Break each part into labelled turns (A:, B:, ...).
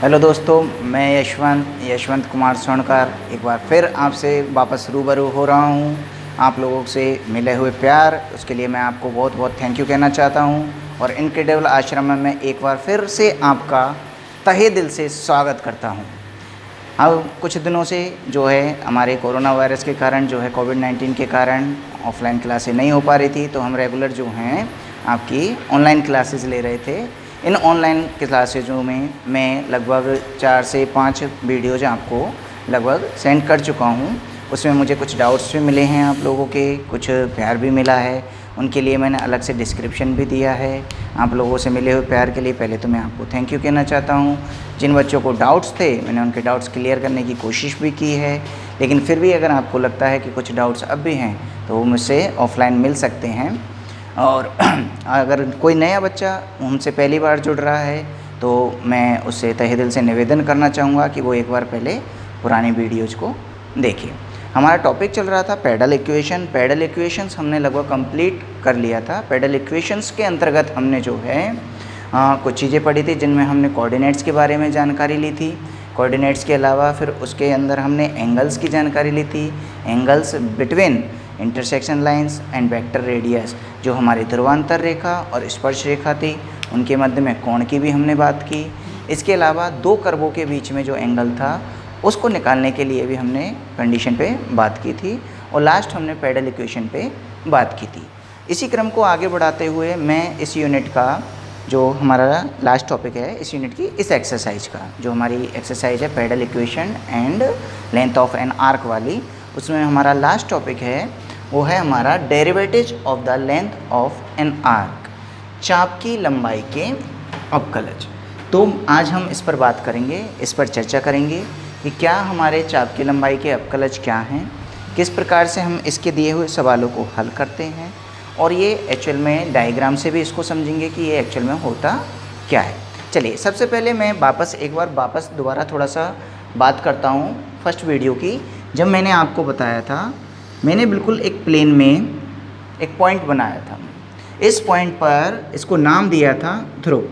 A: Hello दोस्तों, मैं यशवंत कुमार सोनकर एक बार फिर आपसे वापस रूबरू हो रहा हूँ। आप लोगों से मिले हुए प्यार, उसके लिए मैं आपको बहुत बहुत थैंक यू कहना चाहता हूँ। और इनक्रेडिबल आश्रम में मैं एक बार फिर से आपका तहे दिल से स्वागत करता हूँ। अब कुछ दिनों से जो है हमारे कोरोना वायरस के कारण जो है कोविड-19 के कारण ऑफ़लाइन क्लासें नहीं हो पा रही थी, तो हम रेगुलर जो हैं आपकी ऑनलाइन क्लासेस ले रहे थे। इन ऑनलाइन क्लासेज़ों में मैं लगभग 4 से 5 वीडियोज़ आपको लगभग सेंड कर चुका हूँ। उसमें मुझे कुछ डाउट्स भी मिले हैं आप लोगों के, कुछ प्यार भी मिला है, उनके लिए मैंने अलग से डिस्क्रिप्शन भी दिया है। आप लोगों से मिले हुए प्यार के लिए पहले तो मैं आपको थैंक यू कहना चाहता हूँ। जिन बच्चों को डाउट्स थे, मैंने उनके डाउट्स क्लियर करने की कोशिश भी की है, लेकिन फिर भी अगर आपको लगता है कि कुछ डाउट्स अब भी हैं तो वो मुझसे ऑफ़लाइन मिल सकते हैं। और अगर कोई नया बच्चा हमसे पहली बार जुड़ रहा है तो मैं उससे तहे दिल से निवेदन करना चाहूँगा कि वो एक बार पहले पुरानी वीडियोज़ को देखें। हमारा टॉपिक चल रहा था पैडल इक्वेशन। पैडल इक्वेशंस हमने लगभग कंप्लीट कर लिया था। पैडल इक्वेशंस के अंतर्गत हमने जो है कुछ चीज़ें पढ़ी थी, जिनमें हमने कोऑर्डिनेट्स के बारे में जानकारी ली थी। कोऑर्डिनेट्स के अलावा फिर उसके अंदर हमने एंगल्स की जानकारी ली थी। Angles between intersection lines and vector radius, जो हमारी ध्रुवांतर रेखा और स्पर्श रेखा थी, उनके मध्य में कोण की भी हमने बात की। इसके अलावा दो कर्वों के बीच में जो एंगल था उसको निकालने के लिए भी हमने कंडीशन पे बात की थी। और लास्ट हमने पैडल इक्वेशन पे बात की थी। इसी क्रम को आगे बढ़ाते हुए मैं इस यूनिट का जो हमारा लास्ट टॉपिक है, इस यूनिट की इस एक्सरसाइज का, जो हमारी एक्सरसाइज है pedal equation and length of an arc वाली, उसमें हमारा लास्ट टॉपिक है वो है हमारा derivative of the length of an arc, चाप की लंबाई के अवकलज। तो आज हम इस पर बात करेंगे, इस पर चर्चा करेंगे कि क्या हमारे चाप की लंबाई के अवकलज क्या हैं, किस प्रकार से हम इसके दिए हुए सवालों को हल करते हैं, और ये एक्चुअल में डायग्राम से भी इसको समझेंगे कि ये एक्चुअल में होता क्या है। चलिए, सबसे पहले मैं एक बार दोबारा थोड़ा सा बात करता हूँ फर्स्ट वीडियो की। जब मैंने आपको बताया था, मैंने बिल्कुल एक प्लेन में एक पॉइंट बनाया था। इस पॉइंट पर इसको नाम दिया था ध्रुव,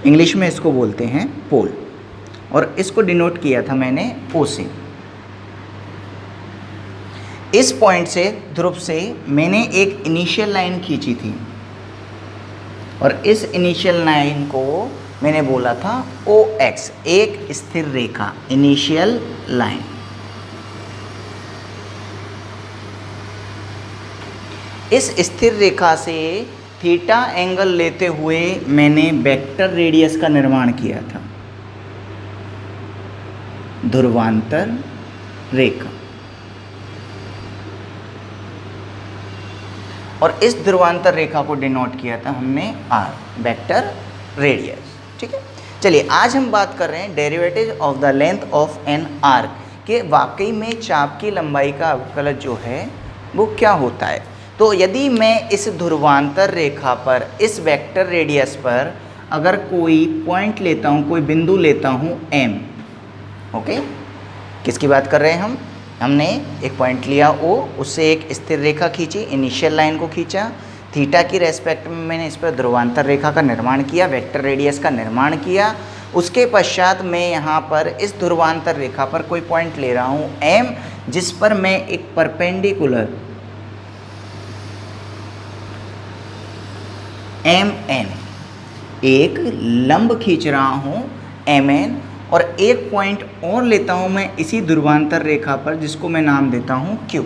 A: इंग्लिश में इसको बोलते हैं पोल, और इसको डिनोट किया था मैंने ओ से। इस पॉइंट से, ध्रुव से, मैंने एक इनिशियल लाइन खींची थी, और इस इनिशियल लाइन को मैंने बोला था ओ एक्स, एक स्थिर रेखा, इनिशियल लाइन। इस स्थिर रेखा से थीटा एंगल लेते हुए मैंने वेक्टर रेडियस का निर्माण किया था, ध्रुवांतर रेखा। और इस ध्रुवांतर रेखा को डिनोट किया था हमने आर, वेक्टर रेडियस। ठीक है, चलिए आज हम बात कर रहे हैं derivative of the length of an arc, कि वाकई में चाप की लंबाई का अवकलज जो है वो क्या होता है। तो यदि मैं इस ध्रुवांतर रेखा पर, इस वेक्टर रेडियस पर अगर कोई पॉइंट लेता हूँ, कोई बिंदु लेता हूँ एम, ओके, किसकी बात कर रहे हैं हम, हमने एक पॉइंट लिया ओ, उससे एक स्थिर रेखा खींची, इनिशियल लाइन को खींचा, थीटा की रेस्पेक्ट में मैंने इस पर ध्रुवांतर रेखा का निर्माण किया, वेक्टर रेडियस का निर्माण किया। उसके पश्चात मैं यहाँ पर इस ध्रुवांतर रेखा पर कोई पॉइंट ले रहा हूँ एम, जिस पर मैं एक परपेंडिकुलर एम एन, एक लंब खींच रहा हूँ एम एन, और एक पॉइंट और लेता हूँ मैं इसी ध्रुवांतर रेखा पर, जिसको मैं नाम देता हूँ क्यू।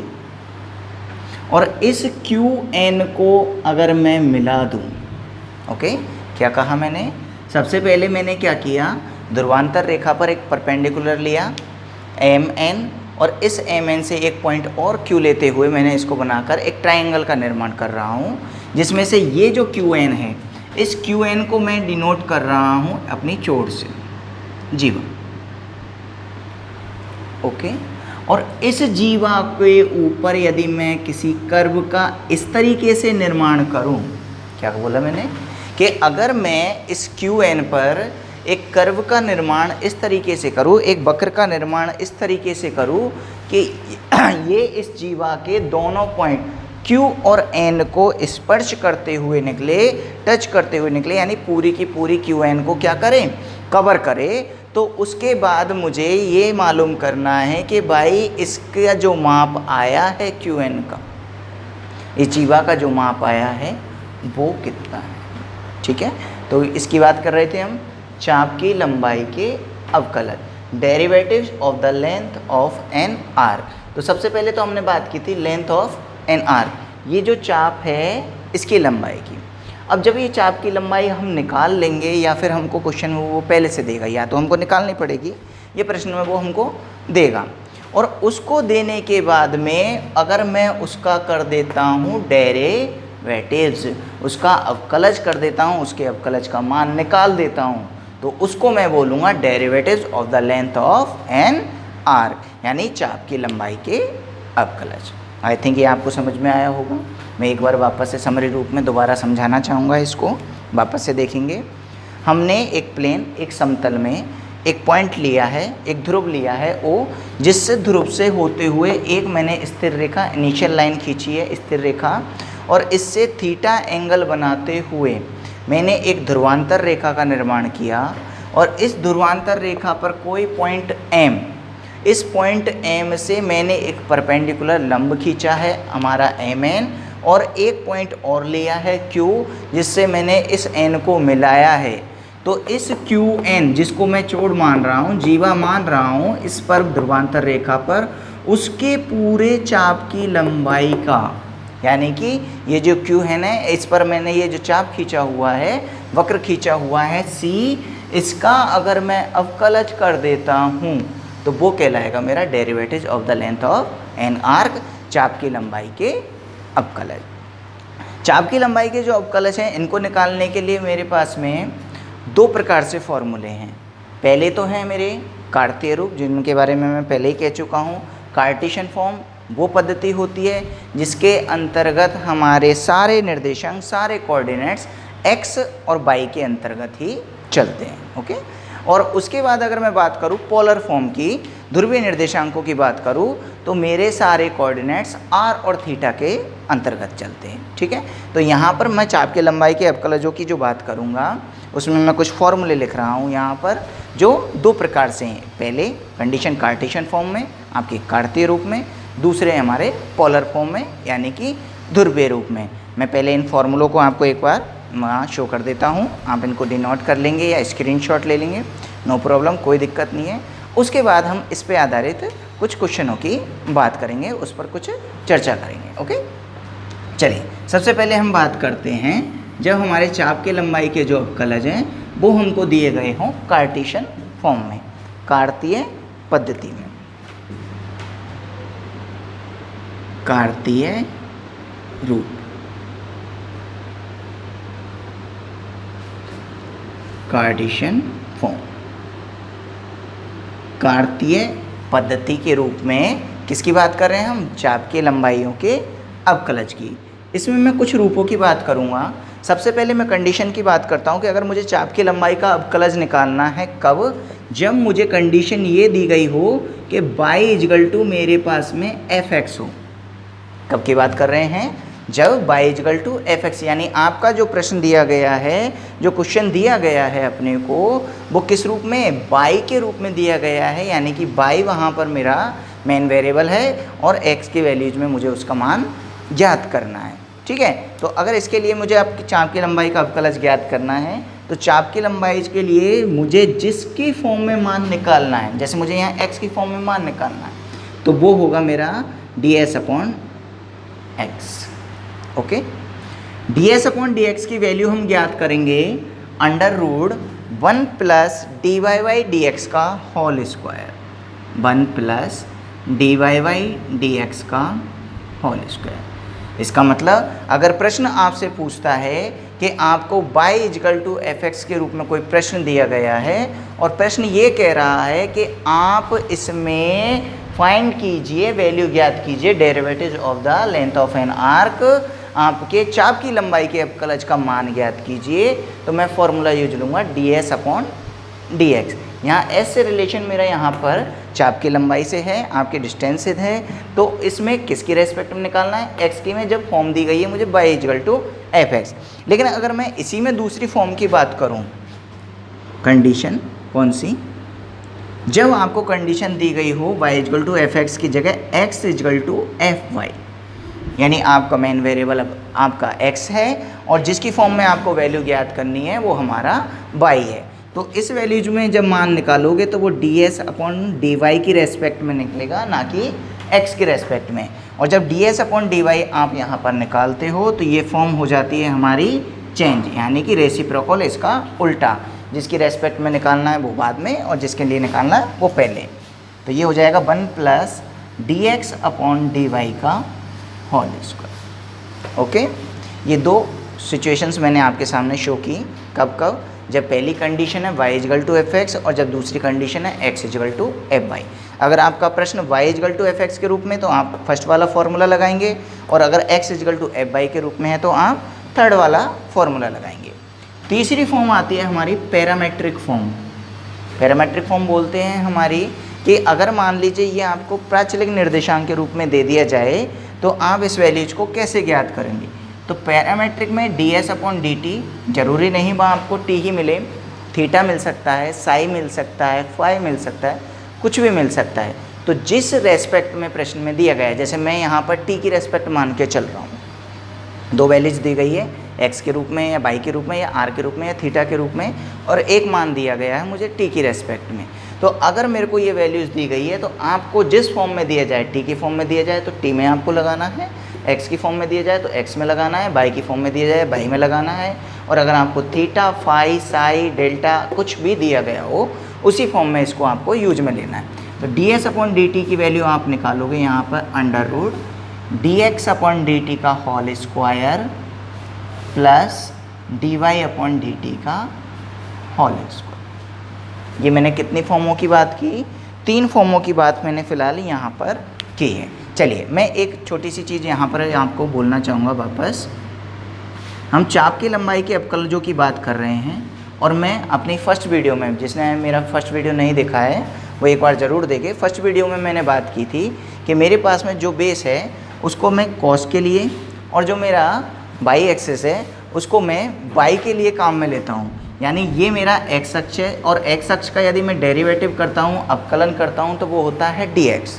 A: और इस क्यू एन को अगर मैं मिला दूँ, ओके, क्या कहा मैंने, सबसे पहले मैंने क्या किया, ध्रुवांतर रेखा पर एक परपेंडिकुलर लिया एम एन, और इस एम एन से एक पॉइंट और क्यू लेते हुए मैंने इसको बनाकर एक ट्राइंगल का निर्माण कर रहा हूँ, जिसमें से ये जो क्यू एन है, इस क्यू एन को मैं डिनोट कर रहा हूँ अपनी चोट से, जीवा, ओके। और इस जीवा के ऊपर यदि मैं किसी कर्व का इस तरीके से निर्माण करूं, क्या बोला मैंने, कि अगर मैं इस क्यू एन पर एक कर्व का निर्माण इस तरीके से करूं, एक वक्र का निर्माण इस तरीके से करूं कि ये इस जीवा के दोनों पॉइंट Q और N को स्पर्श करते हुए निकले, टच करते हुए निकले, यानी पूरी की पूरी QN को क्या करें, कवर करे, तो उसके बाद मुझे ये मालूम करना है कि भाई इसका जो माप आया है क्यू एन का, इस जीवा का जो माप आया है वो कितना है। ठीक है, तो इसकी बात कर रहे थे हम चाप की लंबाई के अवकलज, derivatives of the length of an arc. तो सबसे पहले तो हमने बात की थी लेंथ ऑफ एन आर्क, ये जो चाप है इसकी लंबाई की। अब जब ये चाप की लंबाई हम निकाल लेंगे, या फिर हमको क्वेश्चन में वो पहले से देगा, या तो हमको निकालनी पड़ेगी, ये प्रश्न में वो हमको देगा, और उसको देने के बाद में अगर मैं उसका कर देता हूँ डेरिवेटिव्स, उसका अवकलज कर देता हूँ, उसके अवकलज का मान निकाल देता हूँ, तो उसको मैं बोलूँगा derivatives of the length of an arc, यानी चाप की लंबाई के अवकलज। आई थिंक ये आपको समझ में आया होगा। मैं एक बार वापस से समरी रूप में दोबारा समझाना चाहूँगा, इसको वापस से देखेंगे। हमने एक प्लेन, एक समतल में एक पॉइंट लिया है, एक ध्रुव लिया है ओ, जिससे ध्रुव से होते हुए एक मैंने स्थिर रेखा, इनिशियल लाइन खींची है स्थिर रेखा, और इससे थीटा एंगल बनाते हुए मैंने एक ध्रुवांतर रेखा का निर्माण किया, और इस ध्रुवांतर रेखा पर कोई पॉइंट एम, इस पॉइंट एम से मैंने एक परपेंडिकुलर लंब खींचा है हमारा एम एन, और एक पॉइंट और लिया है क्यू, जिससे मैंने इस एन को मिलाया है। तो इस क्यू एन, जिसको मैं चोड़ मान रहा हूँ, जीवा मान रहा हूँ इस पर ध्रुवांतर रेखा पर, उसके पूरे चाप की लंबाई का, यानी कि ये जो क्यू है ना, इस पर मैंने ये जो चाप खींचा हुआ है, वक्र खींचा हुआ है सी, इसका अगर मैं अवकलज कर देता हूँ तो वो कहलाएगा मेरा derivative of the length of an arc, चाप की लंबाई के अवकलज। चाप की लंबाई के जो अवकलज हैं, इनको निकालने के लिए मेरे पास में दो प्रकार से फॉर्मूले हैं। पहले तो हैं मेरे कार्तीय रूप, जिनके बारे में मैं पहले ही कह चुका हूँ। कार्टेशियन फॉर्म वो पद्धति होती है जिसके अंतर्गत हमारे सारे निर्देशांक, सारे कोऑर्डिनेट्स एक्स और वाई के अंतर्गत ही चलते हैं। ओके, और उसके बाद अगर मैं बात करूँ पोलर फॉर्म की, ध्रुवीय निर्देशांकों की बात करूँ, तो मेरे सारे कोऑर्डिनेट्स आर और थीटा के अंतर्गत चलते हैं। ठीक है, तो यहाँ पर मैं चाप की लंबाई के अवकलजों की जो बात करूँगा, उसमें मैं कुछ फॉर्मूले लिख रहा हूँ यहाँ पर, जो दो प्रकार से हैं। पहले कंडीशन कार्टेशियन फॉर्म में, आपके कार्तीय रूप में, दूसरे हमारे पोलर फॉर्म में, यानी कि ध्रुवीय रूप में। मैं पहले इन फॉर्मूलों को आपको एक बार वहाँ शो कर देता हूँ, आप इनको डिनोट कर लेंगे या स्क्रीनशॉट ले लेंगे, नो प्रॉब्लम, कोई दिक्कत नहीं है। उसके बाद हम इस पे आधारित कुछ क्वेश्चनों की बात करेंगे, उस पर कुछ चर्चा करेंगे। ओके, चलिए सबसे पहले हम बात करते हैं, जब हमारे चाप के लंबाई के जो अवकलज हैं वो हमको दिए गए हों कार्टेशियन फॉर्म में, कार्तीय पद्धति में, कार्तीय रूप, कार्टेशियन फॉर्म, कार्तीय पद्धति के रूप में किसकी बात कर रहे हैं हम? चाप की लंबाइयों के अवकलज की। इसमें मैं कुछ रूपों की बात करूंगा। सबसे पहले मैं कंडीशन की बात करता हूं कि अगर मुझे चाप की लंबाई का अवकलज निकालना है, कब? जब मुझे कंडीशन ये दी गई हो कि y इजगल टू मेरे पास में fx हो। कब की बात कर रहे हैं? जब y इजगल टू fx, यानी आपका जो प्रश्न दिया गया है, जो क्वेश्चन दिया गया है अपने को, वो किस रूप में? y के रूप में दिया गया है, यानी कि y वहाँ पर मेरा मेन वेरिएबल है और x की वैल्यूज में मुझे उसका मान ज्ञात करना है। ठीक है, तो अगर इसके लिए मुझे आपकी चाप की लंबाई का अवकलज ज्ञात करना है, तो चाप की लंबाई के लिए मुझे जिसकी फॉर्म में मान निकालना है, जैसे मुझे यहाँ x की फॉर्म में मान निकालना है, तो वो होगा मेरा ds upon x। Okay, ds upon dx की वैल्यू हम ज्ञात करेंगे under root 1 plus dy by dx का whole square, 1 plus dy by dx का होल स्क्वायर। इसका मतलब अगर प्रश्न आपसे पूछता है कि आपको y इजकल टू fx के रूप में कोई प्रश्न दिया गया है और प्रश्न ये कह रहा है कि आप इसमें फाइंड कीजिए, वैल्यू ज्ञात कीजिए derivative of the length of an arc, आपके चाप की लंबाई के अवकलज का मान ज्ञात कीजिए, तो मैं फॉर्मूला यूज लूँगा ds अपॉन dx। यहाँ s से रिलेशन मेरा यहाँ पर चाप की लंबाई से है, आपके डिस्टेंस से है, तो इसमें किसकी रेस्पेक्ट में निकालना है? x की में जब फॉर्म दी गई है मुझे y इजकल टू fx। लेकिन अगर मैं इसी में दूसरी फॉर्म की बात करूँ, कंडीशन कौन सी? जब आपको कंडीशन दी गई हो y equal to F X की जगह x is equal to F Y, यानी आपका मेन वेरिएबल अब आपका x है और जिसकी फॉर्म में आपको वैल्यू ज्ञात करनी है वो हमारा y है। तो इस वैल्यूज में जब मान निकालोगे तो वो ds अपॉन डी वाई की रेस्पेक्ट में निकलेगा, ना कि x के रेस्पेक्ट में। और जब ds अपॉन डी वाई आप यहाँ पर निकालते हो तो ये फॉर्म हो जाती है हमारी चेंज, यानी कि रेसिप्रोकल, इसका उल्टा। जिसकी रेस्पेक्ट में निकालना है वो बाद में और जिसके लिए निकालना है वो पहले। तो ये हो जाएगा 1 plus D X upon D Y का होल स्क्वायर। ओके, ये दो सिचुएशंस मैंने आपके सामने शो की। कब कब? जब पहली कंडीशन है y equal to F X और जब दूसरी कंडीशन है x is equal to F Y. अगर आपका प्रश्न y equal to F X के रूप में तो आप फर्स्ट वाला फॉर्मूला लगाएंगे, और अगर x is equal to F Y के रूप में है तो आप थर्ड वाला फॉर्मूला लगाएंगे। तीसरी फॉर्म आती है हमारी पैरामेट्रिक फॉर्म। पैरामेट्रिक फॉर्म बोलते हैं हमारी कि अगर मान लीजिए ये आपको प्राचलिक निर्देशांक के रूप में दे दिया जाए तो आप इस वैल्यूज को कैसे ज्ञात करेंगे? तो पैरामेट्रिक में D S upon D T, जरूरी नहीं वहाँ आपको टी ही मिले, थीटा मिल सकता है, साई मिल सकता है, फाई मिल सकता है, कुछ भी मिल सकता है। तो जिस रेस्पेक्ट में प्रश्न में दिया गया है, जैसे मैं यहाँ पर टी की रेस्पेक्ट मान के चल रहा हूँ, दो वैल्यूज दी गई है x के रूप में या y के रूप में या r के रूप में या थीटा के रूप में, और एक मान दिया गया है मुझे t की रेस्पेक्ट में। तो अगर मेरे को ये वैल्यूज़ दी गई है तो आपको जिस फॉर्म में दिया जाए, t की फॉर्म में दिया जाए तो t में आपको लगाना है, x की फॉर्म में दिया जाए तो x में लगाना है, y की फॉर्म में दिया जाए y में लगाना है, और अगर आपको थीटा, फाई, साई, डेल्टा कुछ भी दिया गया हो उसी फॉर्म में इसको आपको यूज में लेना है। तो D S upon D T की वैल्यू आप निकालोगे यहाँ पर under root D X upon D T का whole square plus D Y upon D T का होल स्क्वायर। ये मैंने कितनी फॉर्मों की बात की? 3 फॉर्मों की बात मैंने फ़िलहाल यहाँ पर की है। चलिए मैं एक छोटी सी चीज़ यहाँ पर आपको बोलना चाहूँगा वापस। हम चाप की लंबाई के अवकलजों की बात कर रहे हैं, और मैं अपनी फर्स्ट वीडियो में, जिसने मेरा फर्स्ट वीडियो नहीं देखा है वो एक बार ज़रूर देखे। फर्स्ट वीडियो में मैंने बात की थी कि मेरे पास में जो बेस है उसको मैं कॉस के लिए, और जो मेरा वाई एक्सिस है उसको मैं वाई के लिए काम में लेता हूँ। यानी ये मेरा एक्स अक्ष है, और एक्स अक्ष का यदि मैं डेरिवेटिव करता हूँ, अवकलन करता हूँ, तो वो होता है डी एक्स,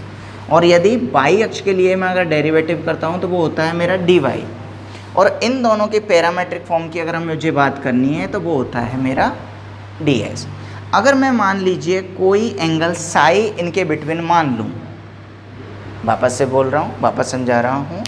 A: और यदि वाई अक्ष के लिए मैं अगर डेरिवेटिव करता हूँ तो वो होता है मेरा डी वाई। और इन दोनों के पैरामेट्रिक फॉर्म की अगर मुझे बात करनी है तो वो होता है मेरा डी एस। अगर मैं मान लीजिए कोई एंगल साई इनके बिटवीन मान लूँ, वापस से बोल रहा हूँ, वापस समझा रहा हूँ,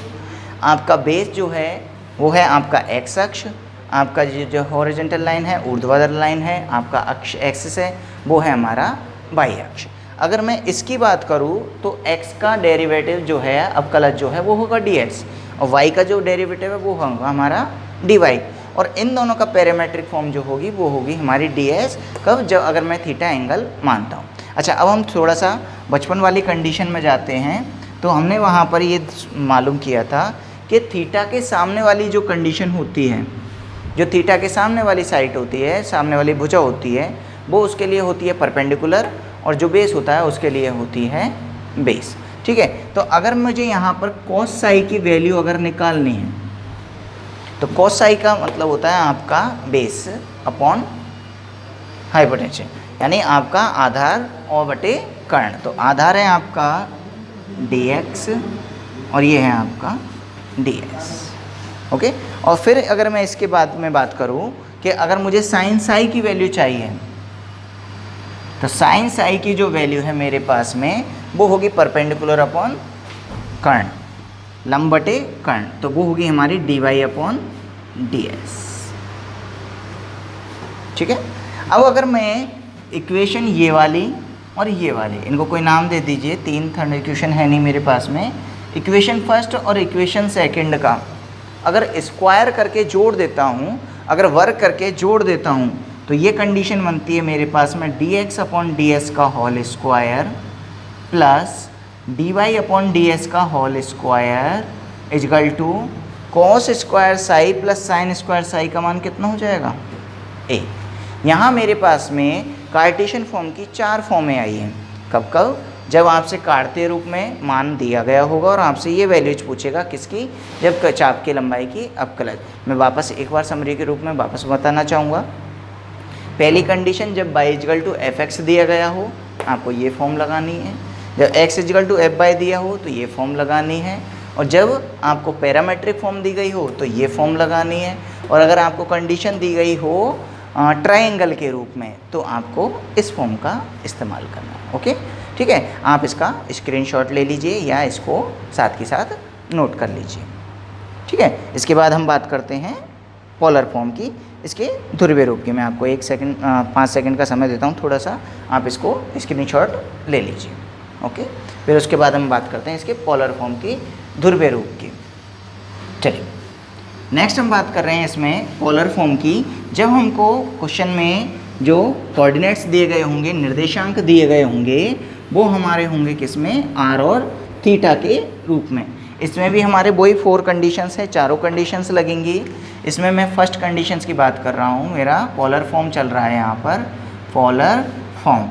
A: आपका बेस जो है वो है आपका एक्स अक्ष, आपका जो हॉरिजॉन्टल लाइन है, ऊर्ध्वाधर लाइन है, आपका अक्ष एक्सिस है, वो है हमारा वाई अक्ष। अगर मैं इसकी बात करूँ तो x का डेरिवेटिव जो है, अवकलज जो है वो होगा dx, और y का जो डेरिवेटिव है वो होगा हमारा dy, और इन दोनों का पैरामेट्रिक फॉर्म जो होगी वो होगी हमारी ds। कब? जब अगर मैं थीटा एंगल मानता हूँ। अच्छा, अब हम थोड़ा सा बचपन वाली कंडीशन में जाते हैं। तो हमने वहाँ पर ये मालूम किया था कि थीटा के सामने वाली जो कंडीशन होती है, जो थीटा के सामने वाली साइड होती है, सामने वाली भुजा होती है, वो उसके लिए होती है परपेंडिकुलर, और जो बेस होता है उसके लिए होती है बेस। ठीक है, तो अगर मुझे यहाँ पर कॉस साई की वैल्यू अगर निकालनी है तो कॉस साई का मतलब होता है आपका बेस अपॉन हाइपोटेन्यूज, यानी आपका आधार और बटे कर्ण। तो आधार है आपका dx और ये है आपका ds। ओके, और फिर अगर मैं इसके बाद में बात करूँ कि अगर मुझे साइन साई की वैल्यू चाहिए, तो साइन साई की जो वैल्यू है मेरे पास में वो होगी परपेंडिकुलर अपॉन कर्ण, लंब बटे कर्ण, तो वो होगी हमारी dy अपॉन ds। ठीक है, अब अगर मैं इक्वेशन ये वाली और ये वाली, इनको कोई नाम दे दीजिए, 3 थर्ड इक्वेशन है नहीं मेरे पास में, इक्वेशन फर्स्ट और इक्वेशन सेकंड का अगर स्क्वायर करके जोड़ देता हूँ, अगर वर्क करके जोड़ देता हूँ, तो ये कंडीशन बनती है मेरे पास में dx अपॉन ds का whole square plus dy upon ds का whole square equal to cos square psi plus sine square psi का मान कितना हो जाएगा? a। यहाँ मेरे पास में कार्टेशियन फॉर्म की 4 फॉर्में आई हैं। कब कब? जब आपसे काटते रूप में मान दिया गया होगा और आपसे ये वैल्यूज पूछेगा किसकी, जब चाप की लंबाई की अवकलज। मैं वापस एक बार समरी के रूप में वापस बताना चाहूँगा पहली कंडीशन जब y equal to F X दिया गया हो आपको ये फॉर्म लगानी है, जब x is equal to F Y दिया हो तो ये फॉर्म लगानी है, और जब आपको पैरामेट्रिक फॉर्म दी गई हो तो ये फॉर्म लगानी है, और अगर आपको कंडीशन दी गई हो ट्रायंगल के रूप में तो आपको इस फॉर्म का इस्तेमाल करना है। ओके, ठीक है, आप इसका स्क्रीनशॉट ले लीजिए या इसको साथ के साथ नोट कर लीजिए। ठीक है, इसके बाद हम बात करते हैं पोलर फॉर्म की, इसके ध्रुवीय रूप की। मैं आपको 5 सेकंड का समय देता हूँ, थोड़ा सा आप इसको स्क्रीनशॉट ले लीजिए। ओके, फिर उसके बाद हम बात करते हैं इसके पोलर फॉर्म की ध्रुवीय रूप की। चलिए नेक्स्ट हम बात कर रहे हैं इसमें पोलर फॉर्म की। जब हमको क्वेश्चन में जो कोऑर्डिनेट्स दिए गए होंगे, निर्देशांक दिए गए होंगे, वो हमारे होंगे किसमें, आर और थीटा के रूप में। इसमें भी हमारे वही 4 कंडीशंस हैं, चारों कंडीशंस लगेंगी। इसमें मैं फर्स्ट कंडीशंस की बात कर रहा हूँ, मेरा पोलर फॉर्म चल रहा है यहाँ पर, पोलर फॉर्म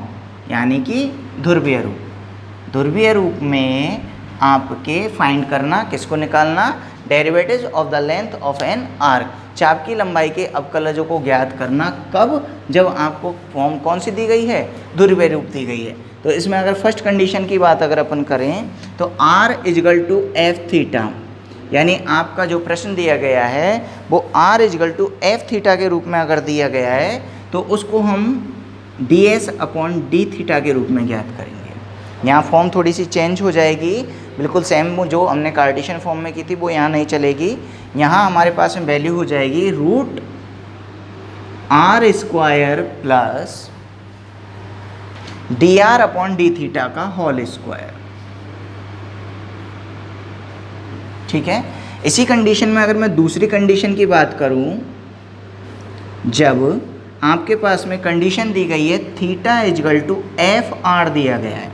A: यानी कि ध्रुवीय रूप। ध्रुवीय रूप में आपके फाइंड करना, किसको निकालना, derivative of the length of an arc, चाप की लंबाई के अवकलजों को ज्ञात करना। कब, जब आपको फॉर्म कौन सी दी गई है, ध्रुवीय रूप दी गई है। तो इसमें अगर फर्स्ट कंडीशन की बात अगर अपन करें तो r equal to F theta, यानी आपका जो प्रश्न दिया गया है वो r equal to F theta के रूप में अगर दिया गया है तो उसको हम ds अपॉन डी थीटा के रूप में ज्ञात करेंगे। यहाँ फॉर्म थोड़ी सी चेंज हो जाएगी, बिल्कुल सेम जो हमने कार्टेशियन फॉर्म में की थी वो यहाँ नहीं चलेगी। यहाँ हमारे पास में वैल्यू हो जाएगी root r square plus D R upon D theta का होल स्क्वायर। ठीक है, इसी कंडीशन में अगर मैं दूसरी कंडीशन की बात करूं, जब आपके पास में कंडीशन दी गई है theta is equal to F R दिया गया है,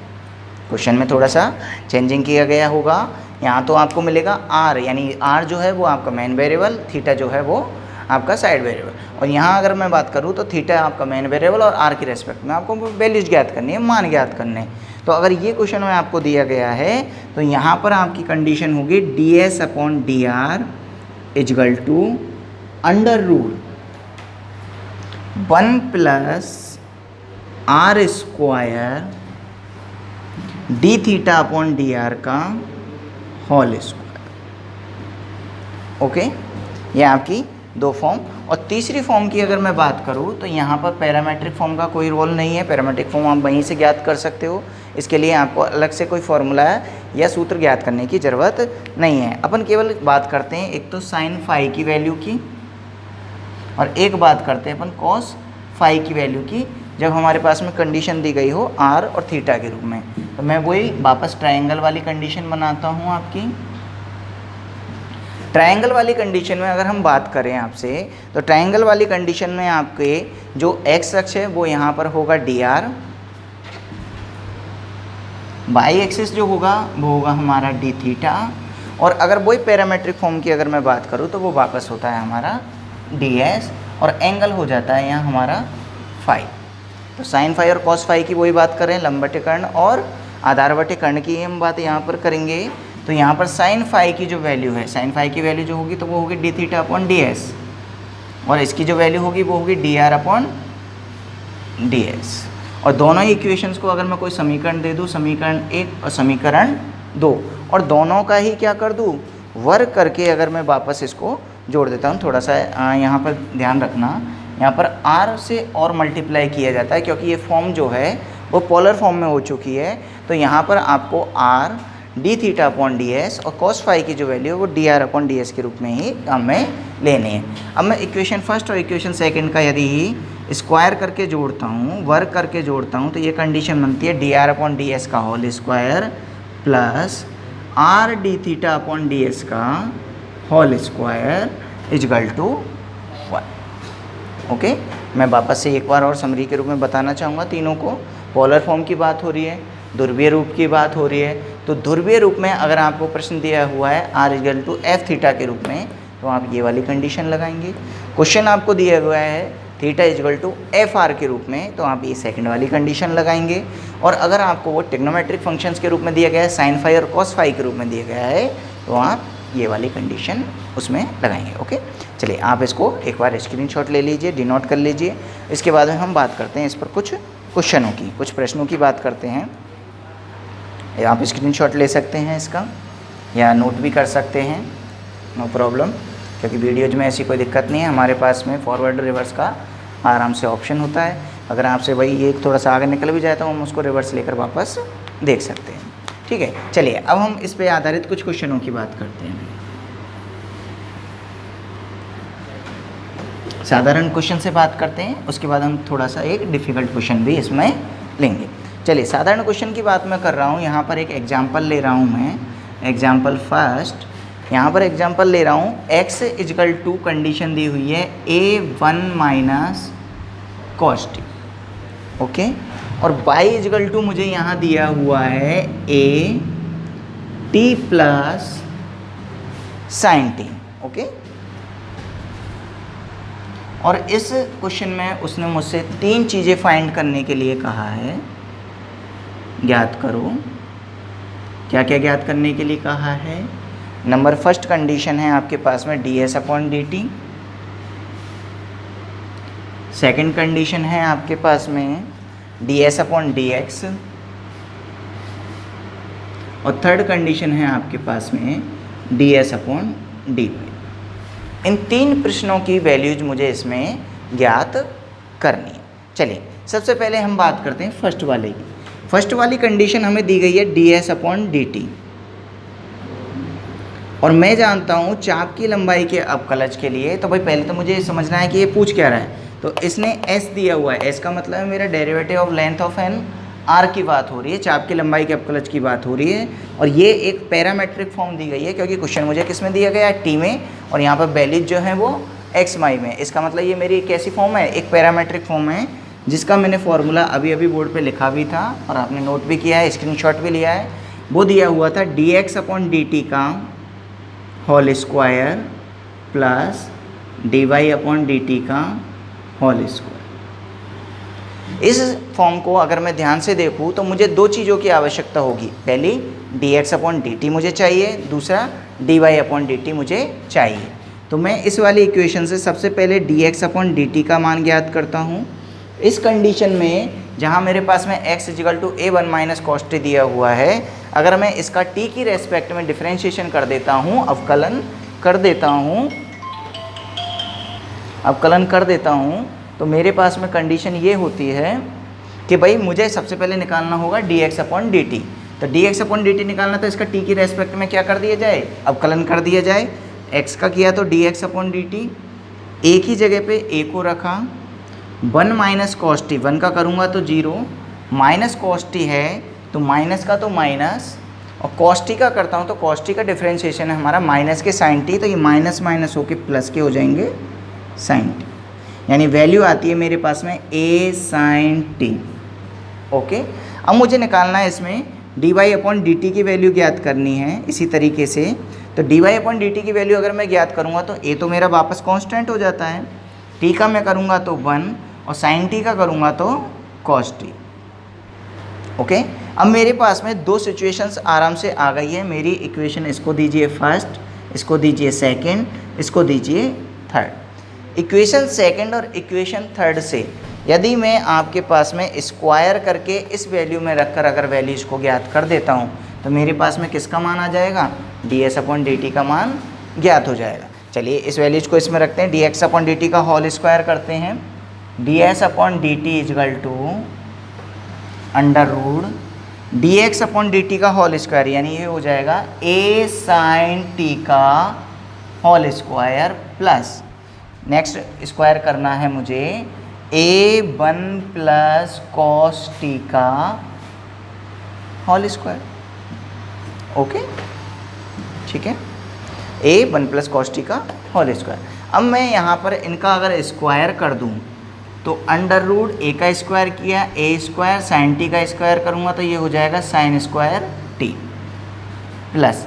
A: क्वेश्चन में थोड़ा सा चेंजिंग किया गया होगा। यहाँ तो आपको मिलेगा आर, यानी आर जो है वो आपका मेन वेरिएबल, थीटा जो है वो आपका साइड वेरिएबल। और यहाँ अगर मैं बात करूँ तो थीटा आपका मेन वेरिएबल और आर की रेस्पेक्ट में आपको वैल्यूज ज्ञात करनी है, मान ज्ञात करने। तो अगर ये क्वेश्चन में आपको दिया गया है तो यहाँ पर आपकी कंडीशन होगी D S upon D R is equal to under root 1 plus R square D theta upon D R का होल स्क्वायर। ओके, ये आपकी 2 फॉर्म। और तीसरी फॉर्म की अगर मैं बात करूँ तो यहाँ पर पैरामेट्रिक फॉर्म का कोई रोल नहीं है, पैरामेट्रिक फॉर्म आप वहीं से ज्ञात कर सकते हो। इसके लिए आपको अलग से कोई फॉर्मूला या सूत्र ज्ञात करने की ज़रूरत नहीं है। अपन केवल बात करते हैं एक तो साइन फाई की वैल्यू की, और एक बात करते हैं अपन कॉस फाई की वैल्यू की, जब हमारे पास में कंडीशन दी गई हो आर और थीटा के रूप में। तो मैं वही वापस ट्रायंगल वाली कंडीशन बनाता हूँ आपकी। ट्रायंगल वाली कंडीशन में अगर हम बात करें आपसे, तो ट्रायंगल वाली कंडीशन में आपके जो एक्स अक्ष है वो यहाँ पर होगा डी आर, वाई एक्सिस जो होगा वो होगा हमारा डी थीटा, और अगर वही पैरामेट्रिक फॉर्म की अगर मैं बात करूँ तो वो वापस होता है हमारा डी एस, और एंगल हो जाता है यहाँ हमारा फाई। तो साइन फाई और कॉस फाई की वही बात करें, लंबवटी कर्ण और आधारवटी कर्ण की हम बात यहाँ पर करेंगे। तो यहाँ पर साइन फाई की जो वैल्यू है, साइन फाई की वैल्यू जो होगी तो वो होगी D theta upon D S, और इसकी जो वैल्यू होगी वो होगी D R upon D S. और दोनों ही इक्वेशंस को अगर मैं कोई समीकरण दे दूँ, समीकरण 1 और समीकरण 2, और दोनों का ही क्या कर दूँ, वर्ग करके अगर मैं वापस इसको जोड़ देता हूँ। थोड़ा सा यहाँ पर ध्यान रखना, यहाँ पर r से और मल्टीप्लाई किया जाता है क्योंकि ये फॉर्म जो है वो पोलर फॉर्म में हो चुकी है। तो यहाँ पर आपको r D theta upon D S और कॉस फाई की जो वैल्यू है वो D R upon D S के रूप में ही हमें लेनी है। अब मैं इक्वेशन फर्स्ट और इक्वेशन सेकंड का यदि ही स्क्वायर करके जोड़ता हूँ, वर्ग करके जोड़ता हूँ, तो ये कंडीशन बनती है D R upon D S का whole square plus R D theta upon D S का whole square is equal to 1। Okay, मैं वापस से एक बार और समरी के रूप में बताना चाहूँगा तीनों को। पोलर फॉर्म की बात हो रही है, ध्रुवीय रूप की बात हो रही है। तो ध्रुवीय रूप में अगर आपको प्रश्न दिया हुआ है r is equal to F theta के रूप में, तो आप ये वाली कंडीशन लगाएंगे। क्वेश्चन आपको दिया हुआ है theta is equal to F r के रूप में, तो आप ये सेकंड वाली कंडीशन लगाएंगे। और अगर आपको वो ट्रिग्नोमेट्रिक फंक्शंस के रूप में दिया गया है, साइन फाई और कॉस फाई के रूप में दिया गया है, तो आप ये वाली कंडीशन उसमें लगाएंगे। ओके, चलिए आप इसको एक बार स्क्रीनशॉट ले लीजिए, डिनोट कर लीजिए। इसके बाद में हम बात करते हैं इस पर कुछ क्वेश्चनों की, कुछ प्रश्नों की बात करते हैं। आप स्क्रीनशॉट ले सकते हैं इसका या नोट भी कर सकते हैं, नो प्रॉब्लम, क्योंकि वीडियोज में ऐसी कोई दिक्कत नहीं है। हमारे पास में फॉरवर्ड रिवर्स का आराम से ऑप्शन होता है। अगर आपसे भाई ये थोड़ा सा आगे निकल भी जाए तो हम उसको रिवर्स लेकर वापस देख सकते हैं। ठीक है, चलिए अब हम इस पे आधारित कुछ क्वेश्चनों की बात करते हैं। साधारण क्वेश्चन से बात करते हैं, उसके बाद हम थोड़ा सा एक डिफ़िकल्ट क्वेश्चन भी इसमें लेंगे। चलिए साधारण क्वेश्चन की बात मैं कर रहा हूँ। यहाँ पर एक एग्जाम्पल ले रहा हूँ मैं, एग्जाम्पल फर्स्ट। यहाँ पर एग्जाम्पल ले रहा हूँ, x इजकल टू कंडीशन दी हुई है a1 minus cos T, okay, और y इजकल टू मुझे यहाँ दिया हुआ है a t plus sign T, okay. और इस क्वेश्चन में उसने मुझसे 3 चीज़ें फाइंड करने के लिए कहा है, ज्ञात करो। क्या क्या ज्ञात करने के लिए कहा है? नंबर फर्स्ट कंडीशन है आपके पास में ds upon D T. Second condition है आपके पास में ds अपॉन डी एक्स। और थर्ड कंडीशन है आपके पास में ds अपॉन डी वाई। इन 3 प्रश्नों की वैल्यूज मुझे इसमें ज्ञात करनी है। चलिए सबसे पहले हम बात करते हैं फर्स्ट वाले की। फर्स्ट वाली कंडीशन हमें दी गई है ds अपॉन डी टी, और मैं जानता हूँ चाप की लंबाई के अवकलज के लिए, तो भाई पहले तो मुझे समझना है कि ये पूछ क्या रहा है। तो इसने s दिया हुआ है, s का मतलब है मेरा derivative of length of an r की बात हो रही है, चाप की लंबाई के अवकलज की बात हो रही है। और ये एक पैरामेट्रिक फॉर्म दी गई है, क्योंकि क्वेश्चन मुझे किस में दिया गया है, t में, और यहाँ पर वैल्यूज जो है वो x y में। इसका मतलब ये मेरी कैसी फॉर्म है, एक पैरामेट्रिक फॉर्म है, जिसका मैंने फॉर्मूला अभी अभी बोर्ड पे लिखा भी था और आपने नोट भी किया है, स्क्रीनशॉट भी लिया है। वो दिया हुआ था dx अपॉन डी टी का whole square plus D Y upon D T का होल स्क्वायर। इस फॉर्म को अगर मैं ध्यान से देखूँ तो मुझे 2 चीज़ों की आवश्यकता होगी। पहली dx अपॉन डी टी मुझे चाहिए, दूसरा dy अपॉन डी टी मुझे चाहिए। तो मैं इस वाली इक्वेशन से सबसे पहले dx अपॉन डी टी का मान ज्ञात करता हूँ। इस कंडीशन में जहाँ मेरे पास में x is equal to a1 minus cos t दिया हुआ है, अगर मैं इसका t की रेस्पेक्ट में डिफरेंशिएशन कर देता हूँ, अवकलन कर देता हूँ, तो मेरे पास में कंडीशन ये होती है कि भाई मुझे सबसे पहले निकालना होगा dx अपॉन डी टी। तो dx अपॉन डी टी निकालना तो इसका t की रेस्पेक्ट में क्या कर दिया जाए, अवकलन कर दिया जाए। x का किया तो dx अपॉन डी टी, एक ही जगह पे a को रखा, 1 माइनस कॉस टी, 1 का करूँगा तो 0, माइनस कॉस टी है तो माइनस का तो माइनस, और कॉस टी का करता हूँ तो कॉस टी का डिफरेंशिएशन है हमारा माइनस के साइन टी, तो ये माइनस माइनस होके प्लस के हो जाएंगे साइन टी, यानी वैल्यू आती है मेरे पास में a साइन टी। ओके, अब मुझे निकालना है इसमें dy अपॉन डी टी की वैल्यू ज्ञात करनी है। इसी तरीके से तो dy अपॉन डी टी की वैल्यू अगर मैं ज्ञात करूँगा तो a तो मेरा वापस कांस्टेंट हो जाता है, t का मैं करूँगा तो 1 और साइन टी का करूँगा तो कॉस टी। ओके, अब मेरे पास में 2 सिचुएशंस आराम से आ गई है। मेरी इक्वेशन इसको दीजिए फर्स्ट, इसको दीजिए सेकंड, इसको दीजिए थर्ड। इक्वेशन सेकंड और इक्वेशन थर्ड से यदि मैं आपके पास में स्क्वायर करके इस वैल्यू में रखकर अगर वैल्यूज़ को ज्ञात कर देता हूँ तो मेरे पास में किसका मान आ जाएगा, ds अपॉन डी टी का मान ज्ञात हो जाएगा। चलिए इस वैल्यूज को इसमें रखते हैं, dx अपॉन डी टी का होल स्क्वायर करते हैं, ds upon D t is equal to under root dx upon D T का होल स्क्वायर, यानी ये हो जाएगा a साइन टी का whole square plus, next square करना है मुझे a1 प्लस कॉस टी का होल स्क्वायर। ओके, ठीक है, a1 प्लस कॉस टी का होल स्क्वायर। अब मैं यहाँ पर इनका अगर स्क्वायर कर दूँ तो अंडर रूट a का स्क्वायर किया, a स्क्वायर साइन टी का स्क्वायर करूँगा तो ये हो जाएगा साइन स्क्वायर टी, प्लस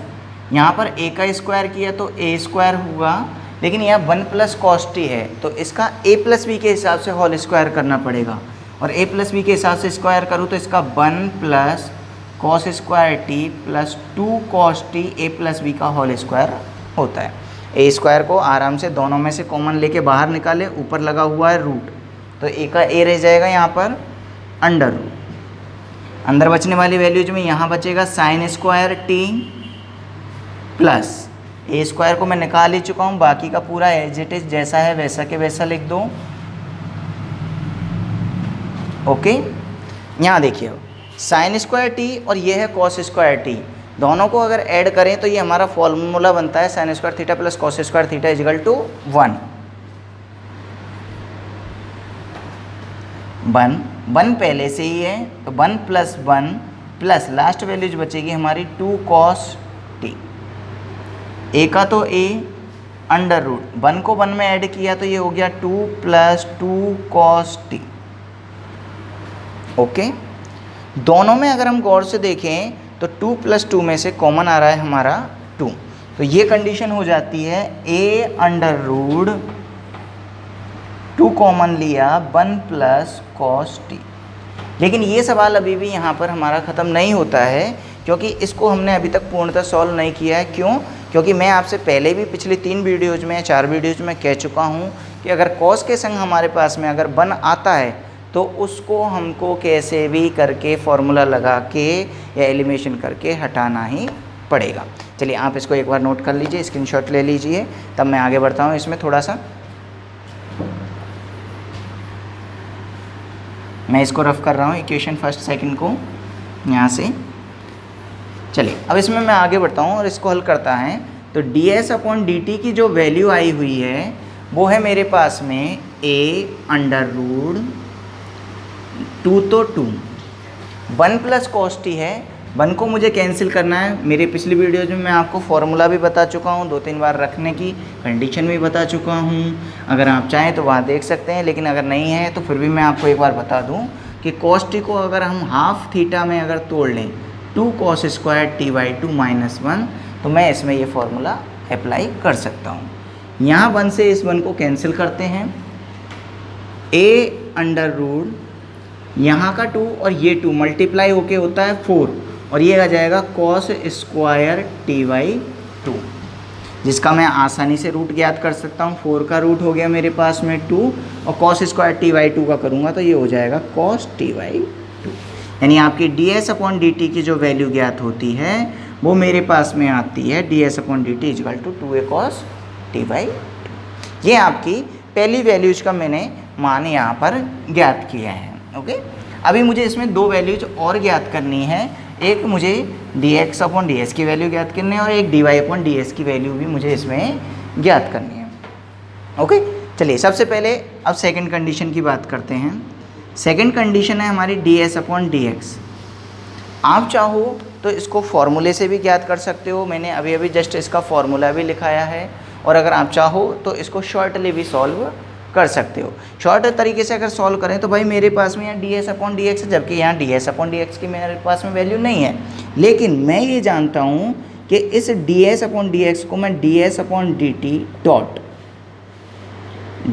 A: यहाँ पर a का स्क्वायर किया तो a स्क्वायर होगा, लेकिन यहाँ 1 प्लस कॉस टी है तो इसका a प्लस बी के हिसाब से होल स्क्वायर करना पड़ेगा, और a प्लस बी के हिसाब से स्क्वायर करूँ तो इसका 1 plus cos square t plus 2 cos t a plus b का होल स्क्वायर होता है। ए स्क्वायर को आराम से दोनों में से कॉमन लेके बाहर निकाले, ऊपर लगा हुआ है रूट, तो ए का ए रह जाएगा यहाँ पर अंडर रूट। अंदर बचने वाली वैल्यूज में यहाँ बचेगा साइन स्क्वायर टी प्लस ए स्क्वायर को मैं निकाल ही चुका हूँ, बाकी का पूरा एज इट इज जैसा है वैसा के वैसा लिख दो। ओके, यहाँ देखिए साइन स्क्वायर टी और ये है कॉस स्क्वायर टी, दोनों को अगर ऐड करें तो ये हमारा फॉर्मूला बनता है sine square theta plus cos square theta is equal to 1। 1 पहले से ही है तो 1 प्लस 1 प्लस लास्ट वैल्यूज बचेगी हमारी 2 कॉस टी। ए का तो ए अंडर रूट 1 को 1 में ऐड किया तो ये हो गया 2 प्लस 2 कॉस टी। ओके, दोनों में अगर हम गौर से देखें तो 2 प्लस 2 में से कॉमन आ रहा है हमारा 2, तो ये कंडीशन हो जाती है ए अंडर रूट 2 कॉमन लिया 1 प्लस कॉस टी। लेकिन ये सवाल अभी भी यहाँ पर हमारा ख़त्म नहीं होता है, क्योंकि इसको हमने अभी तक पूर्णतः सॉल्व नहीं किया है। क्यों? क्योंकि मैं आपसे पहले भी पिछली 3 वीडियोज़ में या 4 वीडियोज़ में कह चुका हूँ कि अगर कॉस के संग हमारे पास में अगर 1 आता है तो उसको हमको कैसे भी करके फॉर्मूला लगा के या एलिमिनेशन करके हटाना ही पड़ेगा। चलिए आप इसको एक बार नोट कर लीजिए, स्क्रीनशॉट ले लीजिए, तब मैं आगे बढ़ता हूँ इसमें थोड़ा सा। मैं इसको रफ कर रहा हूँ इक्वेशन फर्स्ट सेकंड को यहाँ से। चलिए अब इसमें मैं आगे बढ़ता हूँ और इसको हल करता है। तो ds अपॉन dt की जो वैल्यू आई हुई है वो है मेरे पास में a अंडर रूट 2 तो 2 1 प्लस कॉस टी है। 1 को मुझे कैंसिल करना है। मेरे पिछली वीडियोज में मैं आपको फॉर्मूला भी बता चुका हूँ, 2-3 बार रखने की कंडीशन भी बता चुका हूँ। अगर आप चाहें तो वहाँ देख सकते हैं, लेकिन अगर नहीं है तो फिर भी मैं आपको एक बार बता दूँ कि कॉस टी को अगर हम हाफ थीटा में अगर तोड़ लें 2 cos square T by 2 minus 1, तो मैं इसमें ये फॉर्मूला अप्लाई कर सकता हूँ। यहाँ 1 से इस 1 को कैंसिल करते हैं, a अंडर रूट यहाँ का 2 और ये 2 मल्टीप्लाई होके होता है 4, और ये आ जाएगा कॉस स्क्वायर टी बाई 2, जिसका मैं आसानी से रूट ज्ञात कर सकता हूँ। 4 का रूट हो गया मेरे पास में 2, और कॉस स्क्वायर टी बाई 2 का करूँगा तो ये हो जाएगा कॉस टी बाई 2। यानी आपकी ds अपॉन dt की जो वैल्यू ज्ञात होती है वो मेरे पास में आती है ds upon dt is equal to 2a cos t by 2। ये आपकी पहली वैल्यूज का मैंने मान यहाँ पर ज्ञात किया है। ओके, अभी मुझे इसमें 2 वैल्यूज और ज्ञात करनी है। एक मुझे dx अपॉन ds की वैल्यू ज्ञात करनी है और एक dy अपॉन ds की वैल्यू भी मुझे इसमें ज्ञात करनी है। ओके, चलिए सबसे पहले अब सेकंड कंडीशन की बात करते हैं। सेकंड कंडीशन है हमारी ds अपॉन dx। आप चाहो तो इसको फॉर्मूले से भी ज्ञात कर सकते हो, मैंने अभी अभी जस्ट इसका फॉर्मूला भी लिखाया है, और अगर आप चाहो तो इसको शॉर्टली भी सॉल्व कर सकते हो। शॉर्ट तरीके से अगर सॉल्व करें तो भाई मेरे पास में यहाँ ds अपॉन dx है, जबकि यहाँ ds अपॉन dx की मेरे पास में वैल्यू नहीं है, लेकिन मैं ये जानता हूँ कि इस ds अपॉन dx को मैं ds upon dt dot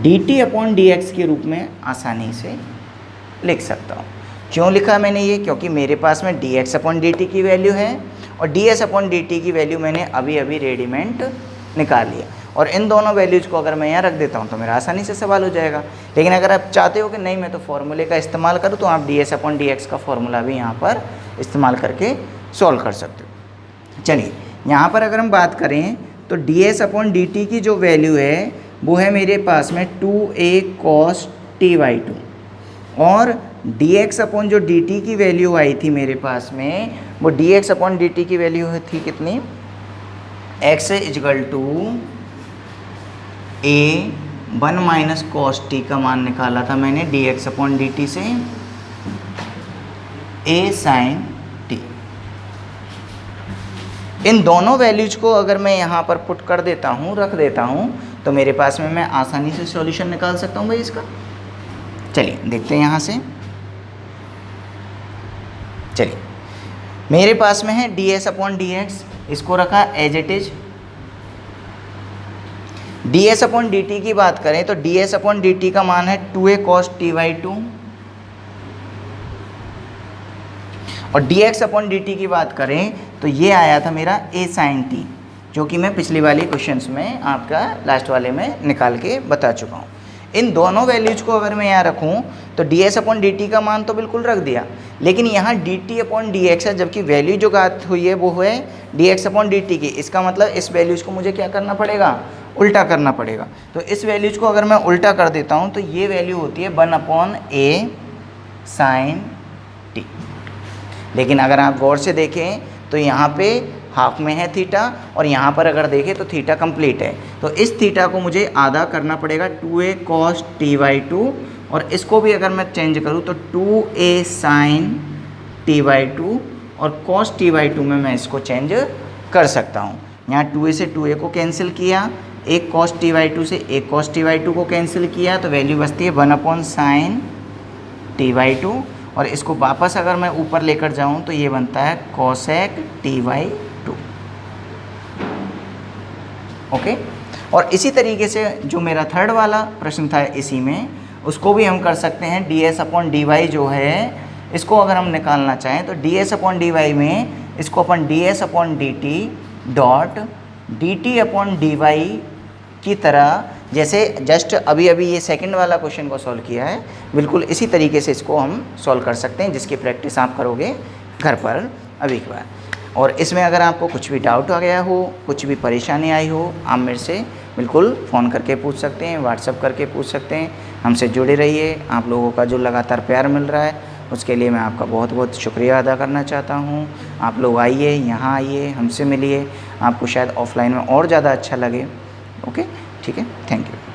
A: dt upon dx के रूप में आसानी से लिख सकता हूँ। क्यों लिखा मैंने ये? क्योंकि मेरे पास में dx अपॉन dt की वैल्यू है और ds अपॉन dt की वैल्यू मैंने अभी अभी रेडीमेड निकाल लिया, और इन दोनों वैल्यूज़ को अगर मैं यहाँ रख देता हूँ तो मेरा आसानी से सवाल हो जाएगा। लेकिन अगर आप चाहते हो कि नहीं मैं तो फॉर्मूले का इस्तेमाल करूँ, तो आप ds अपॉन dx का फॉर्मूला भी यहाँ पर इस्तेमाल करके सॉल्व कर सकते हो। चलिए यहाँ पर अगर हम बात करें तो ds अपॉन dt की जो वैल्यू है वो है मेरे पास में 2a cos t बाई 2, और dx अपॉन जो dt की वैल्यू आई थी मेरे पास में वो dx अपॉन dt की वैल्यू थी कितनी? x is equal to a 1 minus cos t का मान निकाला था मैंने dx अपॉन dt से a साइन t। इन दोनों वैल्यूज को अगर मैं यहाँ पर पुट कर देता हूँ, रख देता हूँ, तो मेरे पास में मैं आसानी से सॉल्यूशन निकाल सकता हूँ भाई इसका। चलिए देखते हैं यहाँ से। चलिए मेरे पास में है ds अपॉन dx, इसको रखा as it is. ds upon dt की बात करें तो ds अपॉन dt का मान है 2a cos t बाई 2, और dx अपॉन dt की बात करें तो ये आया था मेरा a sin t। जो कि मैं पिछली वाली क्वेश्चंस में आपका लास्ट वाले में निकाल के बता चुका हूँ। इन दोनों वैल्यूज को अगर मैं यहाँ रखूँ तो ds/dt का मान तो बिल्कुल रख दिया, लेकिन यहाँ dt/dx है, जबकि वैल्यू जो ज्ञात हुई है वो है dx/dt की। इसका मतलब इस वैल्यूज को मुझे क्या करना पड़ेगा, उल्टा करना पड़ेगा। तो इस वैल्यूज को अगर मैं उल्टा कर देता हूँ तो ये वैल्यू होती है 1/a sin t। लेकिन अगर आप गौर से देखें तो यहाँ पे हाफ में है थीटा और यहाँ पर अगर देखें तो थीटा कंप्लीट है। तो इस थीटा को मुझे आधा करना पड़ेगा 2a cos t/2, और इसको भी अगर मैं चेंज करूँ तो 2a sin t/2, और cos t/2 में मैं इसको चेंज कर सकता हूँ। यहाँ 2a से 2a को कैंसिल किया, एक cos t/2 से एक cos t/2 को कैंसिल किया, तो वैल्यू बचती है 1/sin t/2, और इसको वापस अगर मैं ऊपर लेकर जाऊँ तो ये बनता है cosec t/2। ओके। और इसी तरीके से जो मेरा थर्ड वाला प्रश्न था इसी में, उसको भी हम कर सकते हैं। ds/dy जो है, इसको अगर हम निकालना चाहें तो ds/dy में इसको अपन ds/dt डॉट dt/dy की तरह, जैसे जस्ट अभी ये सेकंड वाला क्वेश्चन को सॉल्व किया है, बिल्कुल इसी तरीके से इसको हम सॉल्व कर सकते हैं, जिसकी प्रैक्टिस आप करोगे घर पर अभी की बार। और इसमें अगर आपको कुछ भी डाउट आ गया हो, कुछ भी परेशानी आई हो, आप मेरे से बिल्कुल फ़ोन करके पूछ सकते हैं, व्हाट्सअप करके पूछ सकते हैं। हमसे जुड़े रहिए। आप लोगों का जो लगातार प्यार मिल रहा है उसके लिए मैं आपका बहुत बहुत शुक्रिया अदा करना चाहता हूँ। आप लोग आइए, यहाँ आइए, हमसे मिलिए, आपको शायद ऑफलाइन में और ज़्यादा अच्छा लगे। ओके, ठीक है, थैंक यू।